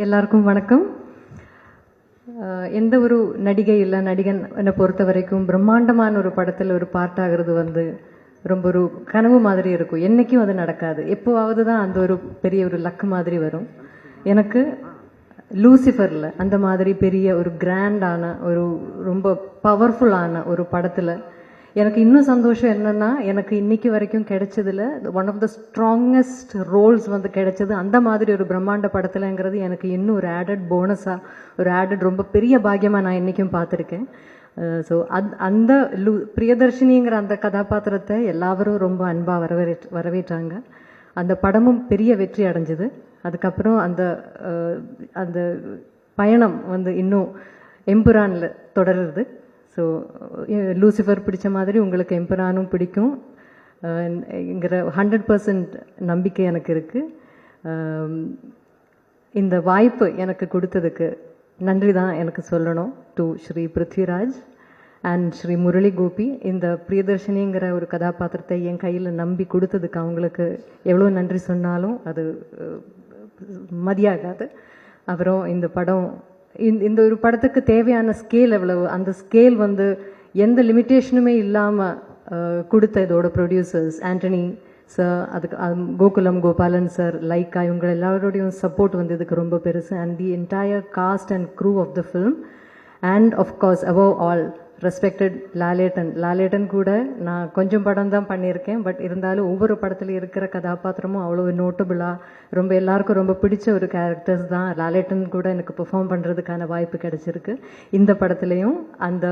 எல்லாருக்கும் வணக்கம். எந்த ஒரு நடிகை இல்லை நடிகன் என்னை பொறுத்த வரைக்கும் பிரம்மாண்டமான ஒரு படத்தில் ஒரு பார்ட் ஆகிறது ரொம்ப ஒரு கனவு மாதிரி இருக்கும். என்றைக்கும் அது நடக்காது. எப்போவாவது தான் அந்த ஒரு பெரிய ஒரு லக்கு மாதிரி வரும். எனக்கு லூசிஃபரில் அந்த மாதிரி பெரிய ஒரு கிராண்டான ஒரு ரொம்ப பவர்ஃபுல்லான ஒரு படத்தில் எனக்கு இன்னும் சந்தோஷம் என்னன்னா, எனக்கு இன்னைக்கு வரைக்கும் கிடைச்சதுல one of the strongest roles கிடைச்சது அந்த மாதிரி ஒரு பிரம்மாண்ட படத்துலங்கிறது எனக்கு இன்னும் ஒரு ஆடட் போனஸா, ஒரு ஆடட் ரொம்ப பெரிய பாக்கியமா நான் இன்னைக்கும் பார்த்துருக்கேன். ஸோ அந்த பிரியதர்ஷினிங்கிற அந்த கதாபாத்திரத்தை எல்லாரும் ரொம்ப அன்பா வரவேற்றாங்க. அந்த படமும் பெரிய வெற்றி அடைஞ்சது. அதுக்கப்புறம் அந்த அந்த பயணம் இன்னும் எம்புரான்ல தொடருது. ஸோ லூசிஃபர் பிடிச்ச மாதிரி உங்களுக்கு எம்பரானும் பிடிக்கும் ங்கிற 100% நம்பிக்கை எனக்கு இருக்கு. இந்த வாய்ப்பு எனக்கு கொடுத்ததுக்கு நன்றி தான் எனக்கு சொல்லணும் டு ஸ்ரீ பிருத்விராஜ் அண்ட் ஸ்ரீ முரளி கோபி. இந்த பிரியதர்ஷினிங்கிற ஒரு கதாபாத்திரத்தை என் கையில் நம்பி கொடுத்ததுக்கு அவங்களுக்கு எவ்வளோ நன்றி சொன்னாலும் அது மதியாகாது. அப்புறம் இந்த படம் இந்த ஒரு படத்துக்கு தேவையான ஸ்கேல் எவ்வளவு, அந்த ஸ்கேல் எந்த லிமிட்டேஷனுமே இல்லாமல் கொடுத்த இதோட ப்ரொடியூசர்ஸ் ஆண்டனி சார், அதுக்கு கோகுலம் கோபாலன் சார், லைக்கா, இவங்க எல்லாரோடையும் சப்போர்ட் இதுக்கு ரொம்ப பெருசு. And the entire cast and crew of the film and of course above all respected Lalettan கூட நான் கொஞ்சம் படம் தான் பண்ணியிருக்கேன். பட் இருந்தாலும் ஒவ்வொரு படத்துல இருக்கிற கதாபாத்திரமும் அவ்வளோ நோட்டபுளாக ரொம்ப எல்லாருக்கும் ரொம்ப பிடிச்ச ஒரு கேரக்டர்ஸ் தான். லாலேட்டன் கூட எனக்கு பெர்ஃபார்ம் பண்ணுறதுக்கான வாய்ப்பு கிடைச்சிருக்கு. இந்த படத்துலையும் அந்த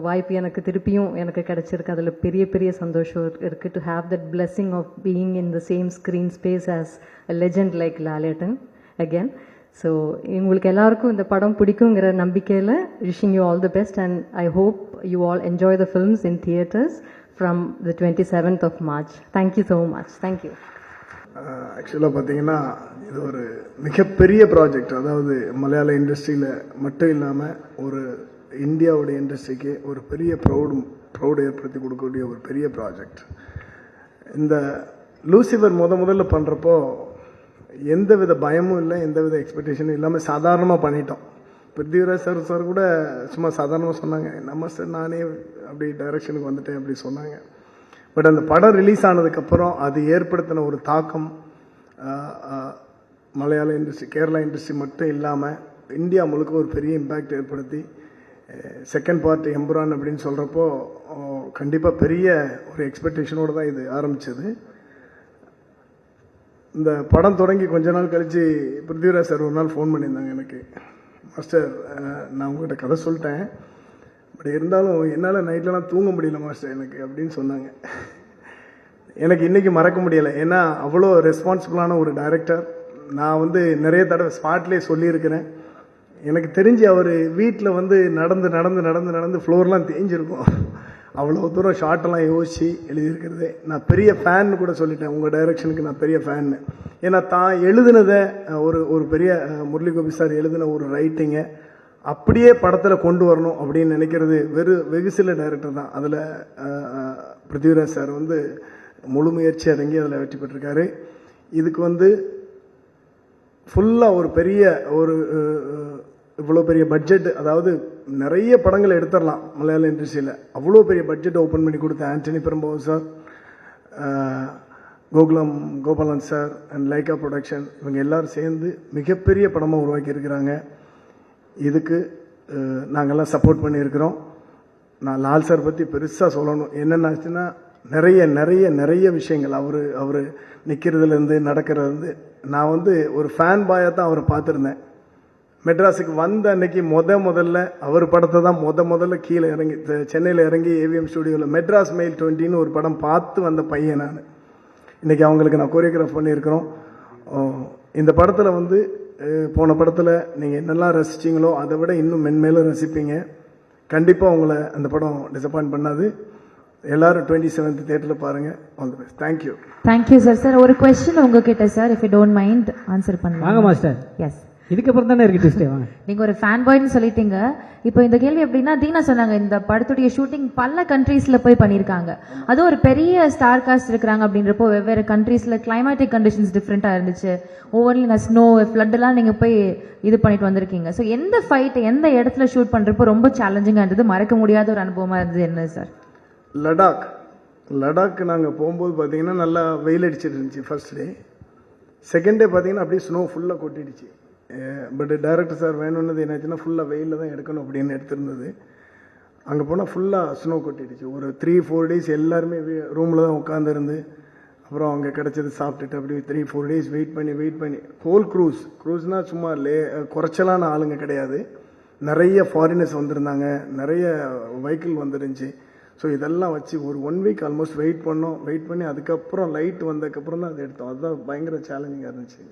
வாய்ப்பு எனக்கு திருப்பியும் எனக்கு கிடைச்சிருக்கு. அதில் பெரிய பெரிய சந்தோஷம் இருக்குது. To have that blessing of being in the same screen space as a legend like Lalettan again. So உங்களுக்கு எல்லாருக்கும் இந்த படம் பிடிக்குங்கிற நம்பிக்கையில் wishing you all the best and I hope you all enjoy the films in theatres from the 27th of March. Thank you so much. Thank you. ஆக்சுவலாக பார்த்தீங்கன்னா இது ஒரு மிகப்பெரிய ப்ராஜெக்ட். அதாவது மலையாள இண்டஸ்ட்ரியில் மட்டும் இல்லாமல் ஒரு இந்தியாவுடைய இண்டஸ்ட்ரிக்கு ஒரு பெரிய ப்ரௌடு ஏற்படுத்தி கொடுக்கக்கூடிய ஒரு பெரிய ப்ராஜெக்ட். இந்த லூசிஃபர் முதல்ல பண்ணுறப்போ எந்தவித பயமும் இல்லை, எந்தவித எக்ஸ்பெக்டேஷனும் இல்லாமல் சாதாரணமாக பண்ணிட்டோம். பிருத்திவிராஜ் சார் கூட சும்மா சாதாரணமாக சொன்னாங்க, நம்ம சார் நானே அப்படி டைரக்ஷனுக்கு வந்துட்டேன் அப்படி சொன்னாங்க. பட் அந்த படம் ரிலீஸ் ஆனதுக்கப்புறம் அது ஏற்படுத்தின ஒரு தாக்கம் மலையாள இண்டஸ்ட்ரி, கேரளா இண்டஸ்ட்ரி மட்டும் இல்லாமல் இந்தியா முழுக்க ஒரு பெரிய இம்பேக்ட் ஏற்படுத்தி செகண்ட் பார்ட் எம்புரான் அப்படின்னு சொல்கிறப்போ கண்டிப்பாக பெரிய ஒரு எக்ஸ்பெக்டேஷனோடு தான் இது ஆரம்பித்தது. இந்த படம் தொடங்கி கொஞ்ச நாள் கழித்து பிருத்திவிராஜ் சார் ஒரு நாள் ஃபோன் பண்ணியிருந்தாங்க எனக்கு, மாஸ்டர் நான் உங்கள்கிட்ட கதை சொல்லிட்டேன், பட் இருந்தாலும் என்னால் நைட்லலாம் தூங்க முடியல மாஸ்டர் எனக்கு அப்படின்னு சொன்னாங்க. எனக்கு இன்றைக்கி மறக்க முடியலை. ஏன்னா அவ்வளோ ரெஸ்பான்சிபிளான ஒரு டைரக்டர். நான் நிறைய தடவை ஸ்பாட்லேயே சொல்லியிருக்கிறேன். எனக்கு தெரிஞ்சு அவர் வீட்டில் நடந்து நடந்து நடந்து நடந்து ஃப்ளோர்லாம் தேஞ்சிருக்கும். அவ்வளோ தூரம் ஷார்ட்டெல்லாம் யோசித்து எழுதியிருக்கிறதே. நான் பெரிய ஃபேன்னு கூட சொல்லிட்டேன், உங்கள் டைரக்ஷனுக்கு நான் பெரிய ஃபேன்னு. ஏன்னா தான் எழுதுனதை ஒரு பெரிய முரளி கோபி சார் எழுதின ஒரு ரைட்டிங்கை அப்படியே படத்தில் கொண்டு வரணும் அப்படின்னு நினைக்கிறது வெகு சில டைரக்டர் தான். அதில் பிருத்திவிராஜ் சார் முழு முயற்சி இறங்கி அதில் வெற்றி பெற்றிருக்காரு. இதுக்கு ஃபுல்லாக ஒரு பெரிய இவ்வளோ பெரிய பட்ஜெட், அதாவது நிறைய படங்கள் எடுத்துடலாம் மலையாள இண்டஸ்ட்ரியில். அவ்வளோ பெரிய பட்ஜெட் ஓப்பன் பண்ணி கொடுத்த Antony Perumbavoor sir, Gokulam Gopalan sir and Lyca production, இவங்க எல்லோரும் சேர்ந்து மிகப்பெரிய படமாக உருவாக்கி இருக்கிறாங்க. இதுக்கு நாங்கள்லாம் சப்போர்ட் பண்ணியிருக்கிறோம். நான் லால் சார் பற்றி பெருசாக சொல்லணும். என்னென்னாச்சுன்னா நிறைய நிறைய நிறைய விஷயங்கள் அவர் நிற்கிறதுலேருந்து நடக்கிறதுலேருந்து நான் ஒரு ஃபேன் பாயாக தான் அவரை பார்த்துருந்தேன். மெட்ராஸுக்கு வந்த அன்னைக்கு முதல்ல அவர் படத்தை தான் முதல்ல கீழே இறங்கி சென்னையில் இறங்கி ஏவிஎம் ஸ்டுடியோவில் மெட்ராஸ் மெயில் 20ன்னு ஒரு படம் பார்த்து வந்த பையன் நான். இன்றைக்கி அவங்களுக்கு நான் கோரியோகிராஃப் பண்ணியிருக்கிறோம். இந்த படத்தில் போன படத்தில் நீங்கள் என்னெல்லாம் ரசிச்சிங்களோ அதை விட இன்னும் மென்மேலும் ரசிப்பீங்க. கண்டிப்பாக உங்களை அந்த படம் டிசப்பாயிண்ட் பண்ணாது. எல்லாரும் 27th தியேட்டரில் பாருங்கள். All the best. Thank you. Thank you sir. Sir ஒரு கொஸ்டின் உங்ககிட்ட sir, if you don't mind answer பண்ணுங்க. வாங்க மாஸ்டர். எஸ் இதுக்கப்புறம் தானே இருக்கு ட்விஸ்டே. வாங்க. நீங்க ஒரு ஃபேன் பாய்னு சொல்லிட்டீங்க. இப்போ இந்த கேள்வி எப்படின்னா, தீனா சொன்னாங்க இந்த படத்துடைய ஷூட்டிங் பல கண்ட்ரீஸ்ல போய் பண்ணிருக்காங்க. அதுவும் ஒரு பெரிய ஸ்டார் காஸ்ட் இருக்கிறாங்க அப்படின்றப்போ வெவ்வேறு கண்ட்ரீஸ்ல கிளைமேட்டிக் கண்டிஷன்ஸ் டிஃப்ரெண்டா இருந்துச்சு. ஒவ்வொரு ஸ்னோ ஃப்ளட் எல்லாம் நீங்க போய் இது பண்ணிட்டு வந்திருக்கீங்க. ஸோ எந்த ஃபைட் எந்த இடத்துல ஷூட் பண்றப்போ ரொம்ப சேலஞ்சிங்கா இருந்தது, மறக்க முடியாத ஒரு அனுபவமா இருந்தது என்ன சார்? லடாக் நாங்கள் போகும்போது பார்த்தீங்கன்னா நல்லா வெயில் அடிச்சிட்டு இருந்துச்சு ஃபர்ஸ்ட் டே. செகண்ட் டே பார்த்தீங்கன்னா அப்படியே ஸ்னோ ஃபுல்லாக கொட்டிடுச்சு. பட் டைரக்டர் சார் வேணும்னது என்னாச்சுன்னா ஃபுல்லாக வெயிலில் தான் எடுக்கணும் அப்படின்னு எடுத்திருந்தது. அங்கே போனால் ஃபுல்லாக ஸ்னோ கொட்டிடுச்சு. ஒரு 3-4 டேஸ் எல்லாருமே ரூமில் தான் உட்காந்துருந்து அப்புறம் அங்கே கிடச்சது சாப்பிட்டுட்டு அப்படி 3-4 டேஸ் வெயிட் பண்ணி ஹோல் க்ரூஸ்னால் சும்மா குறைச்சலான ஆளுங்க கிடையாது. நிறைய ஃபாரினர்ஸ் வந்திருந்தாங்க, நிறைய வெஹிக்கிள் வந்துருந்துச்சு. ஸோ இதெல்லாம் வச்சு ஒரு 1 வீக் ஆல்மோஸ்ட் வெயிட் பண்ணி அதுக்கப்புறம் லைட் வந்ததுக்கப்புறம் தான் அதை எடுத்தோம். அதுதான் பயங்கர சேலஞ்சிங்காக இருந்துச்சு.